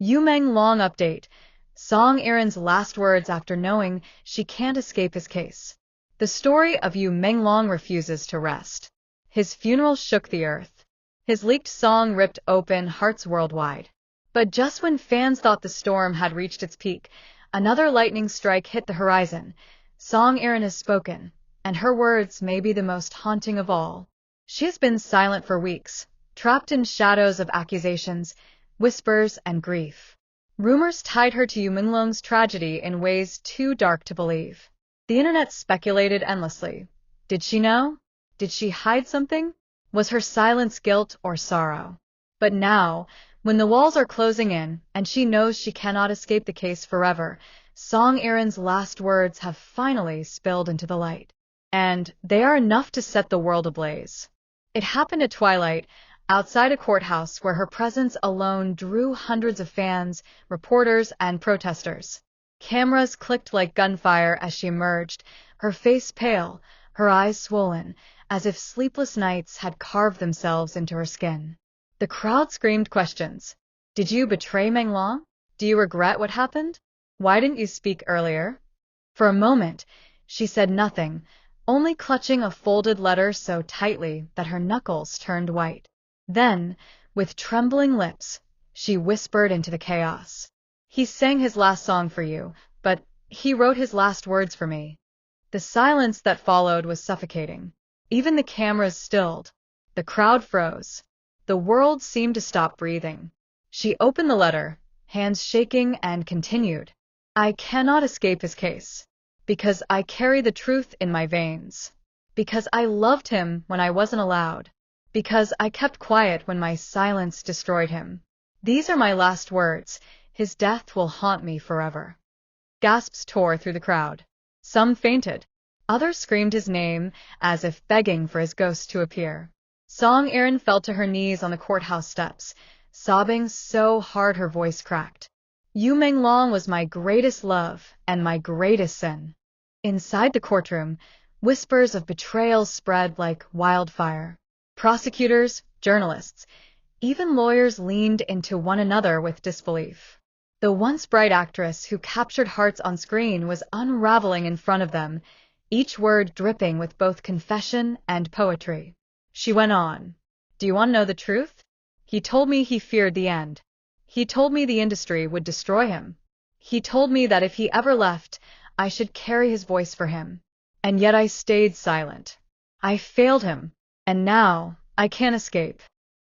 Yumenglong update. Song Yiren's last words after knowing she can't escape his case. The story of Yumenglong refuses to rest. His funeral shook the earth. His leaked song ripped open hearts worldwide. But just when fans thought the storm had reached its peak, another lightning strike hit the horizon. Song Yiren has spoken, and her words may be the most haunting of all. She has been silent for weeks, trapped in shadows of accusations, whispers, and grief. Rumors tied her to Menglong's tragedy in ways too dark to believe. The internet speculated endlessly. Did she know? Did she hide something? Was her silence guilt or sorrow? But now, when the walls are closing in and she knows she cannot escape the case forever, Song Yiren's last words have finally spilled into the light. And they are enough to set the world ablaze. It happened at twilight, outside a courthouse where her presence alone drew hundreds of fans, reporters, and protesters. Cameras clicked like gunfire as she emerged, her face pale, her eyes swollen, as if sleepless nights had carved themselves into her skin. The crowd screamed questions. Did you betray Menglong? Do you regret what happened? Why didn't you speak earlier? For a moment, she said nothing, only clutching a folded letter so tightly that her knuckles turned white. Then, with trembling lips, she whispered into the chaos. He sang his last song for you, but he wrote his last words for me. The silence that followed was suffocating. Even the cameras stilled. The crowd froze. The world seemed to stop breathing. She opened the letter, hands shaking, and continued. I cannot escape his case. Because I carry the truth in my veins. Because I loved him when I wasn't allowed. Because I kept quiet when my silence destroyed him. These are my last words. His death will haunt me forever. Gasps tore through the crowd. Some fainted. Others screamed his name, as if begging for his ghost to appear. Song Yiren fell to her knees on the courthouse steps, sobbing so hard her voice cracked. Yumenglong was my greatest love and my greatest sin. Inside the courtroom, whispers of betrayal spread like wildfire. Prosecutors, journalists, even lawyers leaned into one another with disbelief. The once bright actress who captured hearts on screen was unraveling in front of them, each word dripping with both confession and poetry. She went on. Do you want to know the truth? He told me he feared the end. He told me the industry would destroy him. He told me that if he ever left, I should carry his voice for him. And yet I stayed silent. I failed him. And now, I can't escape.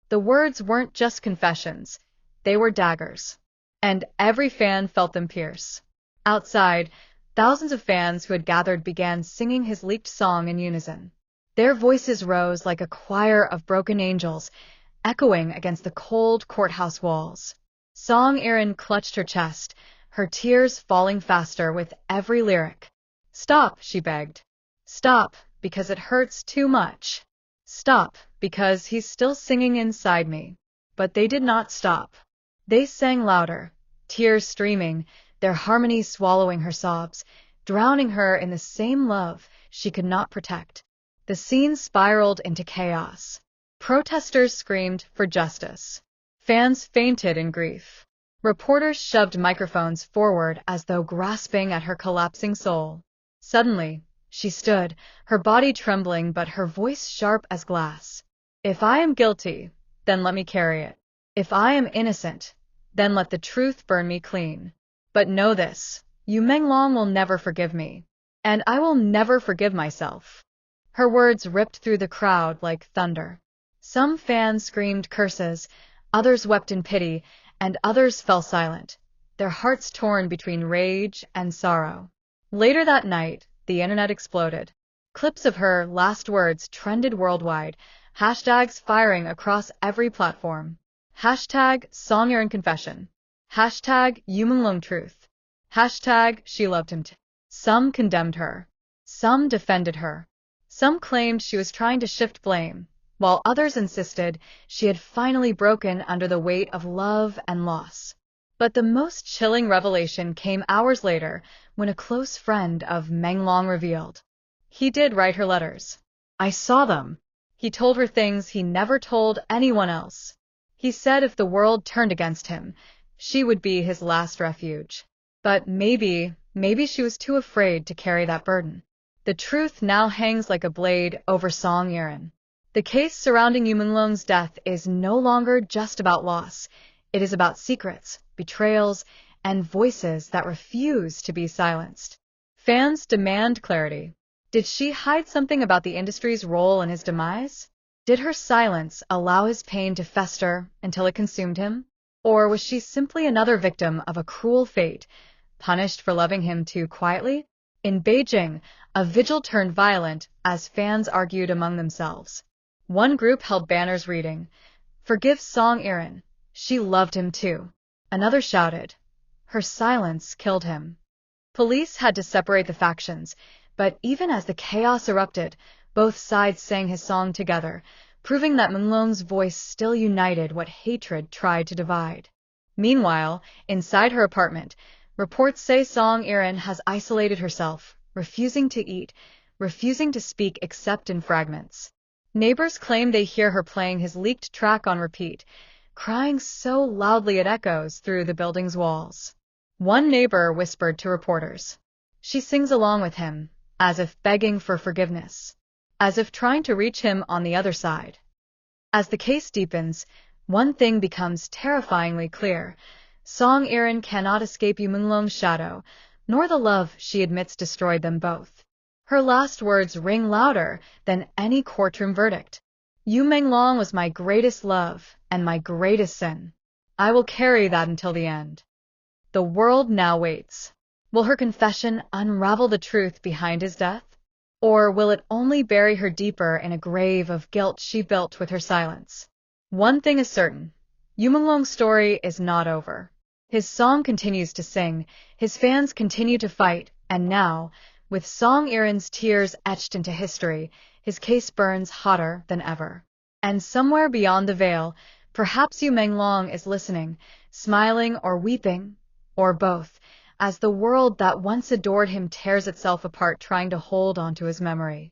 The words weren't just confessions. They were daggers. And every fan felt them pierce. Outside, thousands of fans who had gathered began singing his leaked song in unison. Their voices rose like a choir of broken angels, echoing against the cold courthouse walls. Song Yiren clutched her chest, her tears falling faster with every lyric. Stop, she begged. Stop, because it hurts too much. Stop, because he's still singing inside me. But they did not stop. They sang louder, tears streaming, their harmony swallowing her sobs, drowning her in the same love she could not protect. The scene spiraled into chaos. Protesters screamed for justice. Fans fainted in grief. Reporters shoved microphones forward as though grasping at her collapsing soul. Suddenly, she stood, her body trembling but her voice sharp as glass. If I am guilty, then let me carry it. If I am innocent, then let the truth burn me clean. But know this, Yumenglong will never forgive me. And I will never forgive myself. Her words ripped through the crowd like thunder. Some fans screamed curses, others wept in pity, and others fell silent, their hearts torn between rage and sorrow. Later that night, the internet exploded. Clips of her last words trended worldwide, hashtags firing across every platform. Hashtag Song Yiren Confession. Hashtag Yumenglong Truth. Hashtag She Loved Him Too. Some condemned her. Some defended her. Some claimed she was trying to shift blame, while others insisted she had finally broken under the weight of love and loss. But the most chilling revelation came hours later when a close friend of Menglong revealed. He did write her letters. I saw them. He told her things he never told anyone else. He said if the world turned against him, She would be his last refuge. But maybe she was too afraid to carry that burden. The truth now hangs like a blade over Song Yiren. The case surrounding Yumenglong's death is no longer just about loss. It is about secrets, betrayals, and voices that refuse to be silenced. Fans demand clarity. Did she hide something about the industry's role in his demise? Did her silence allow his pain to fester until it consumed him? Or was she simply another victim of a cruel fate, punished for loving him too quietly? In Beijing, a vigil turned violent as fans argued among themselves. One group held banners reading, "Forgive Song Yiren. She loved him too." Another shouted, "Her silence killed him." Police had to separate the factions, but even as the chaos erupted, both sides sang his song together, proving that Menglong's voice still united what hatred tried to divide. Meanwhile, inside her apartment, reports say Song Yiren has isolated herself, refusing to eat, refusing to speak except in fragments. Neighbors claim they hear her playing his leaked track on repeat, crying so loudly it echoes through the building's walls. One neighbor whispered to reporters, "She sings along with him, as if begging for forgiveness, as if trying to reach him on the other side." As the case deepens, one thing becomes terrifyingly clear. Song Yiren cannot escape Yumenglong's shadow, nor the love she admits destroyed them both. Her last words ring louder than any courtroom verdict. "Yumenglong was my greatest love and my greatest sin. I will carry that until the end." The world now waits. Will her confession unravel the truth behind his death? Or will it only bury her deeper in a grave of guilt she built with her silence? One thing is certain. Yumenglong's story is not over. His song continues to sing, his fans continue to fight, and now, with Song Yiren's tears etched into history, his case burns hotter than ever. And somewhere beyond the veil, perhaps Yumenglong is listening, smiling or weeping, or both, as the world that once adored him tears itself apart trying to hold onto his memory.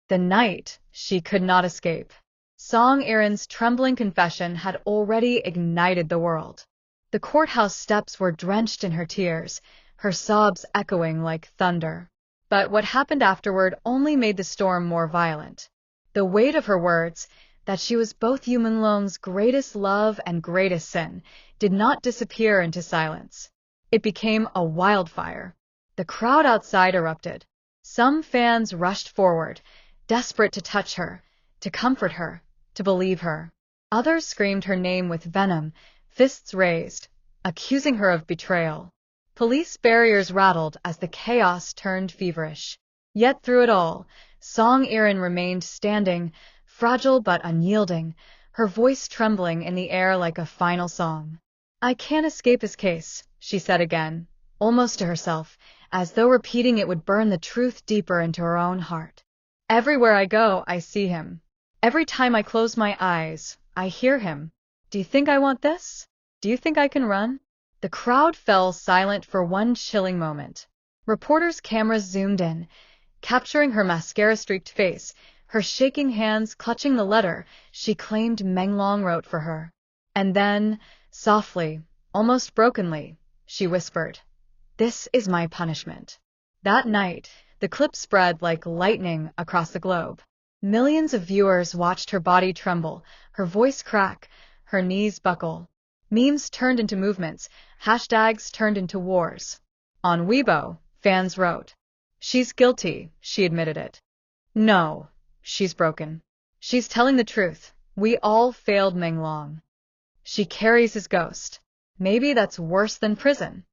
The night she could not escape. Song Yiren's trembling confession had already ignited the world. The courthouse steps were drenched in her tears, her sobs echoing like thunder. But what happened afterward only made the storm more violent. The weight of her words, that she was both Yumenglong's greatest love and greatest sin, did not disappear into silence. It became a wildfire. The crowd outside erupted. Some fans rushed forward, desperate to touch her, to comfort her, to believe her. Others screamed her name with venom, fists raised, accusing her of betrayal. Police barriers rattled as the chaos turned feverish. Yet through it all, Song Yiren remained standing, fragile but unyielding, her voice trembling in the air like a final song. "I can't escape his case," she said again, almost to herself, as though repeating it would burn the truth deeper into her own heart. "Everywhere I go, I see him. Every time I close my eyes, I hear him. Do you think I want this? Do you think I can run?" The crowd fell silent for one chilling moment. Reporters' cameras zoomed in, capturing her mascara-streaked face, her shaking hands clutching the letter she claimed Menglong wrote for her. And then, softly, almost brokenly, she whispered, "This is my punishment." That night, the clip spread like lightning across the globe. Millions of viewers watched her body tremble, her voice crack, her knees buckle. Memes turned into movements, hashtags turned into wars. On Weibo, fans wrote, "She's guilty," she admitted it. "No, she's broken. She's telling the truth. We all failed Menglong. She carries his ghost. Maybe that's worse than prison."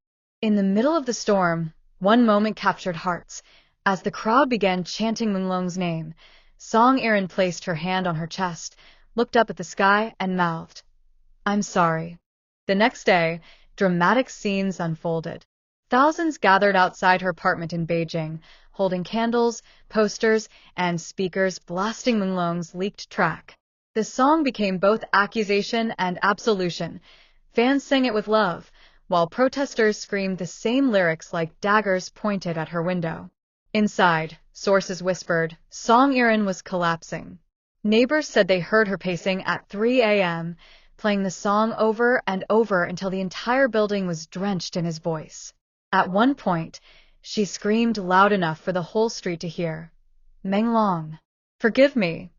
In the middle of the storm, one moment captured hearts. As the crowd began chanting Menglong's name, Song Yiren placed her hand on her chest, looked up at the sky, and mouthed, "I'm sorry." The next day, dramatic scenes unfolded. Thousands gathered outside her apartment in Beijing, holding candles, posters, and speakers blasting Menglong's leaked track. The song became both accusation and absolution. Fans sang it with love, while protesters screamed the same lyrics like daggers pointed at her window. Inside, sources whispered, Song Yiren was collapsing. Neighbors said they heard her pacing at 3 a.m., playing the song over and over until the entire building was drenched in his voice. At one point, she screamed loud enough for the whole street to hear. "Menglong, forgive me."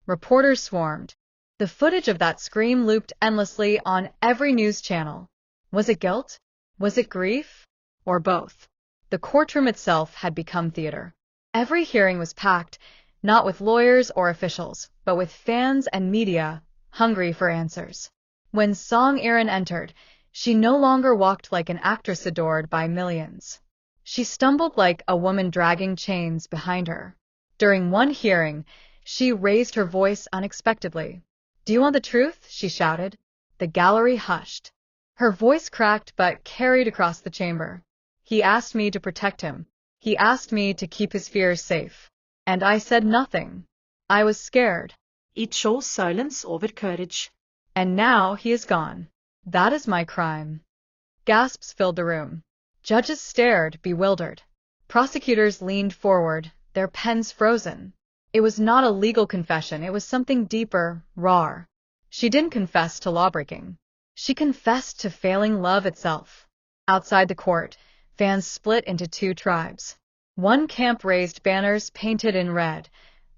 Reporters swarmed. The footage of that scream looped endlessly on every news channel. Was it guilt? Was it grief? Or both? The courtroom itself had become theater. Every hearing was packed, not with lawyers or officials, but with fans and media, hungry for answers. When Song Yiren entered, she no longer walked like an actress adored by millions. She stumbled like a woman dragging chains behind her. During one hearing, she raised her voice unexpectedly. "Do you want the truth?" she shouted. The gallery hushed. Her voice cracked but carried across the chamber. "He asked me to protect him. He asked me to keep his fears safe. And I said nothing. I was scared. It shows silence over courage. And now he is gone. That is my crime." Gasps filled the room. Judges stared, bewildered. Prosecutors leaned forward, their pens frozen. It was not a legal confession, it was something deeper, raw. She didn't confess to lawbreaking. She confessed to failing love itself. Outside the court, fans split into two tribes. One camp raised banners painted in red.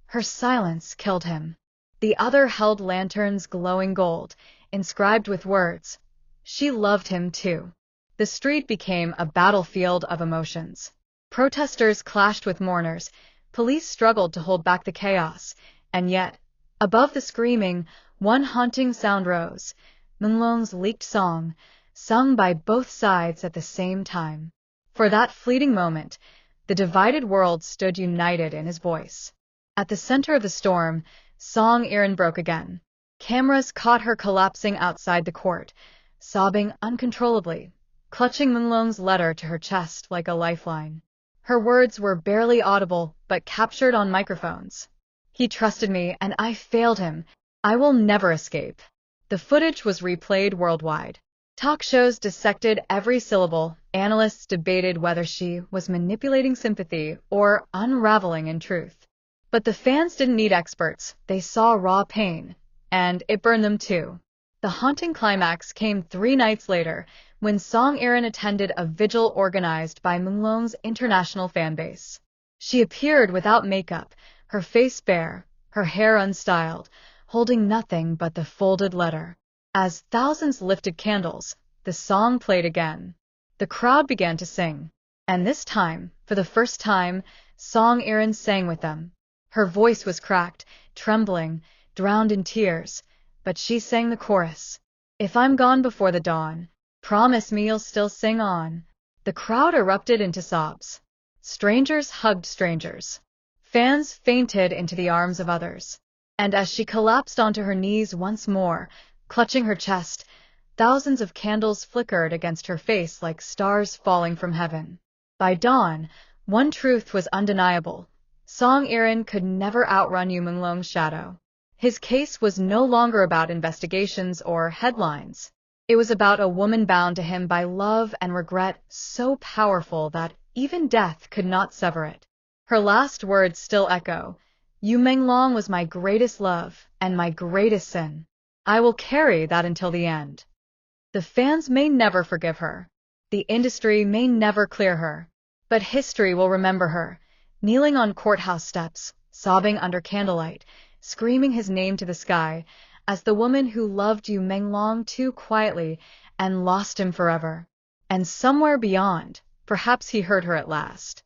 Her silence killed him. The other held lanterns glowing gold, inscribed with words. She loved him too. The street became a battlefield of emotions. Protesters clashed with mourners. Police struggled to hold back the chaos. And yet, above the screaming, one haunting sound rose. Menglong's leaked song, sung by both sides at the same time. For that fleeting moment, the divided world stood united in his voice. At the center of the storm, Song Yiren broke again. Cameras caught her collapsing outside the court, sobbing uncontrollably, clutching Menglong's letter to her chest like a lifeline. Her words were barely audible, but captured on microphones. "He trusted me, and I failed him. I will never escape." The footage was replayed worldwide. Talk shows dissected every syllable. Analysts debated whether she was manipulating sympathy or unraveling in truth. But the fans didn't need experts. They saw raw pain, and it burned them too. The haunting climax came 3 nights later, when Song Yiren attended a vigil organized by Menglong's international fanbase. She appeared without makeup, her face bare, her hair unstyled, holding nothing but the folded letter. As thousands lifted candles, the song played again. The crowd began to sing. And this time, for the first time, Song Yiren sang with them. Her voice was cracked, trembling, drowned in tears, but she sang the chorus. "If I'm gone before the dawn, promise me you'll still sing on." The crowd erupted into sobs. Strangers hugged strangers. Fans fainted into the arms of others. And as she collapsed onto her knees once more, clutching her chest, thousands of candles flickered against her face like stars falling from heaven. By dawn, one truth was undeniable. Song Yiren could never outrun Yumenglong's shadow. His case was no longer about investigations or headlines. It was about a woman bound to him by love and regret so powerful that even death could not sever it. Her last words still echo. "Yumenglong was my greatest love and my greatest sin. I will carry that until the end." The fans may never forgive her. The industry may never clear her. But history will remember her, kneeling on courthouse steps, sobbing under candlelight, screaming his name to the sky, as the woman who loved Yumenglong too quietly and lost him forever. And somewhere beyond, perhaps he heard her at last.